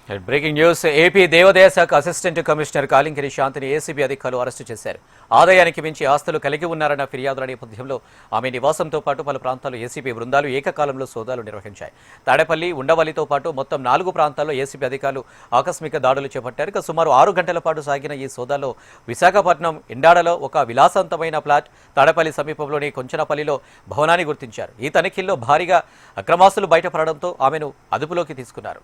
Breaking news. AP దేవాదాయ శాఖ assistant commissioner కాలింగిరి శాంతిని ఏసీబీ అధికారులు అరెస్టు చేశారు. ఆదాయానికి మించి ఆస్తులు కలిగి ఉన్నారన్న ఫిర్యాదుల నేపథ్యంలో ఆమె నివాసంతో పాటు పలు ప్రాంతాల్లో ఏసీబీ బృందాలు ఏకకాలంలో సోదాలు నిర్వహించాయి. తాడేపల్లి, ఉండవల్లితో పాటు మొత్తం 4 ప్రాంతాల్లో ఏసీబీ అధికారులు ఆకస్మిక దాడులు చేపట్టారు. సుమారు 6 గంటల పాటు సాగిన ఈ సోదాల్లో విశాఖపట్నం ఇండాడలో ఒక విలాసవంతమైన ఫ్లాట్, తాడేపల్లి సమీపంలోని కొంచనపల్లిలో భవనాన్ని గుర్తించారు. ఈ తనిఖీల్లో భారీగా అక్రమాస్తులు బయటపడడంతో ఆమెను అదుపులోకి తీసుకున్నారు.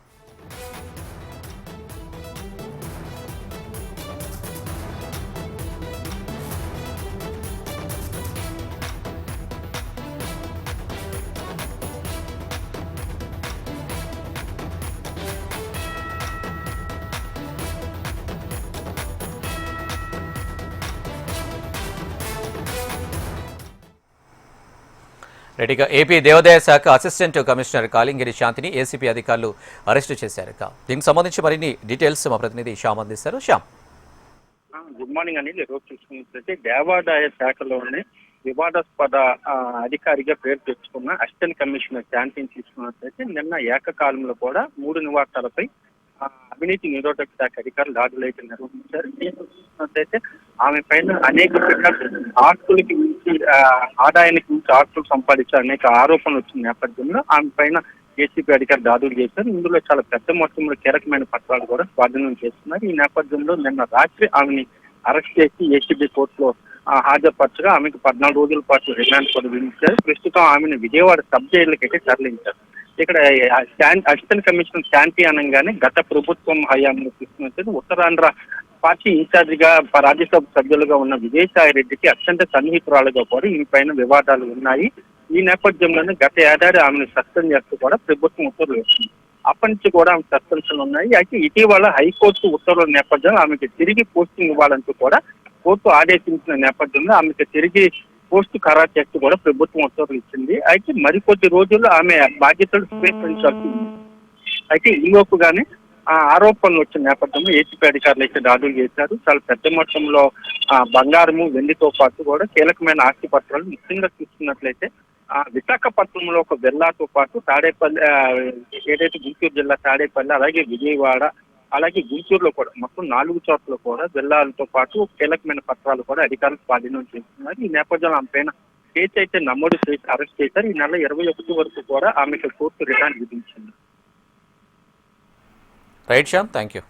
రెడ్డిగా ఏపీ దేవాదాయ శాఖ అసిస్టెంట్ కమిషనర్ కాలింగిరి శాంతిని ఏసీబీ అధికారులు అరెస్టు చేశారు. దీనికి సంబంధించి మరిన్ని డీటెయిల్స్ మా ప్రతినిధి శ్యామ్ అందిస్తారు. శ్యామ్, గుడ్ మార్నింగ్ అండి. ఈరోజు చూసుకున్నట్లయితే దేవాదాయ శాఖలోనే వివాదాస్పద అధికారిగా పేరు తెచ్చుకున్న అసిస్టెంట్ కమిషనర్ శాంతిని తీసుకున్నట్లయితే నిన్న ఏకకాలంలో కూడా 3 నివాసాలపై అవినీతి నిరోధక శాఖ అధికారులు దాడులు అయితే నిర్వహించారు. చూసుకున్నట్లయితే ఆమె పైన అనేక ఆస్తులకి మించి ఆదాయానికి మించి ఆస్తులు సంపాదించే అనేక ఆరోపణలు వచ్చిన నేపథ్యంలో ఆమె పైన ఏసీబీ అధికారులు దాడులు చేశారు. ఇందులో చాలా పెద్ద మొత్తంలో కీలకమైన పత్రాలు కూడా స్వాధీనం చేస్తున్నారు. ఈ నేపథ్యంలో నిన్న రాత్రి ఆమెని అరెస్ట్ చేసి ఏసీబీ కోర్టులో హాజరుపరచగా ఆమెకు 14 రోజుల పాటు రిమాండ్ కూడా విధించారు. ప్రస్తుతం ఆమెను విజయవాడ సబ్ జైలుకైతే తరలించారు. ఇక్కడ అసిస్టెంట్ కమిషనర్ శాంతి అనగానే గత ప్రభుత్వం హయాంలో తీసుకున్నట్టు ఉత్తరాంధ్ర పార్టీ ఇన్ఛార్జిగా రాజ్యసభ సభ్యులుగా ఉన్న విజయసాయి రెడ్డికి అత్యంత సన్నిహితురాలుగా కూడా ఈ పైన వివాదాలు ఉన్నాయి. ఈ నేపథ్యంలోనే గత ఏడాది ఆమెను సస్పెండ్ చేస్తూ కూడా ప్రభుత్వం ఉత్తర్వులు వేసింది. అప్పటి నుంచి కూడా ఆమె సస్పెన్షన్లు ఉన్నాయి. అయితే ఇటీవల హైకోర్టు ఉత్తర్వుల నేపథ్యంలో ఆమెకు తిరిగి పోస్టింగ్ ఇవ్వాలంటూ కూడా కోర్టు ఆదేశించిన నేపథ్యంలో ఆమెకు తిరిగి పోస్టు ఖరారు చేస్తూ కూడా ప్రభుత్వం ఉత్తర్వులు ఇచ్చింది. అయితే మరికొద్ది రోజుల్లో ఆమె బాధ్యతలు స్వీకరించాల్సి ఉంది. అయితే ఈలోపుగానే ఆరోపణలు వచ్చిన నేపథ్యంలో ఏసీబీ అధికారులు అయితే దాడులు చేశారు. చాలా పెద్ద మొత్తంలో బంగారము, వెండితో పాటు కూడా కీలకమైన ఆస్తి పత్రాలు ముఖ్యంగా చూసుకున్నట్లయితే విశాఖపట్నంలో ఒక విల్లాతో పాటు తాడేపల్లి, ఏదైతే గుంటూరు జిల్లా తాడేపల్లి, అలాగే విజయవాడ, అలాగే గుంటూరులో కూడా మొత్తం 4 చోట్ల కూడా విల్లాలతో పాటు కీలకమైన పత్రాలు కూడా అధికారులు స్వాధీనం చేస్తున్నారు. ఈ నేపథ్యంలో ఆమె పైన కేసు అయితే నమోదు చేసి అరెస్ట్ చేశారు. ఈ నెల 21 వరకు కూడా ఆమెకు కోర్టు రిమాండ్ విధించింది. Right Shyam, thank you.